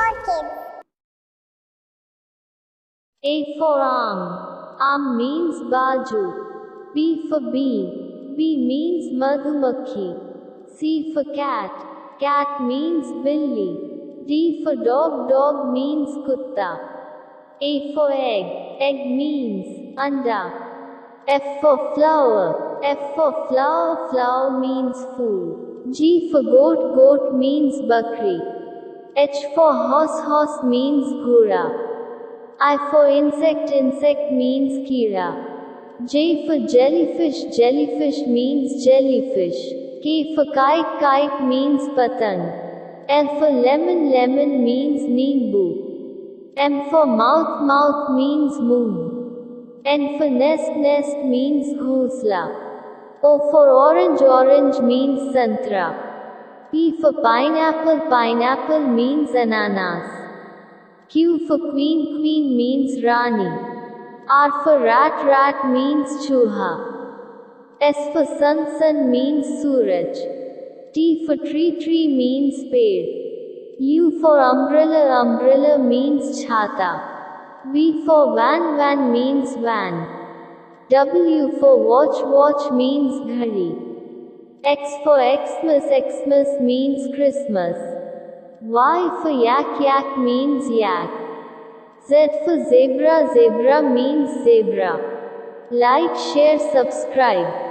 for kids. A for arm. Arm means baju. B for bee. Bee means madhumakhi. C for cat. Cat means billi. D for dog. Dog means kutta. A for egg. Egg means anda. F for flower. F for flower. Flower means fool. G for goat. Goat means bakri. H for horse. Horse means ghura. I for insect. Insect means kira. J for jellyfish. Jellyfish means jellyfish. K for kite. Kite means patang. L for lemon. Lemon means nimbu. M for mouth. Mouth means moon. N for nest. Nest means ghosla. O for orange. Orange means santra. P for pineapple. Pineapple means ananas. Q for queen. Queen means rani. R for rat. Rat means chuha. S for sun. Sun means suraj. T for tree. Tree means ped. U for umbrella. Umbrella means chhata. V for van. Van means van. W for watch. Watch means ghadi. X for Xmas. Xmas means Christmas. Y for yak. Yak means yak. Z for zebra. Zebra means zebra. Like, share, subscribe.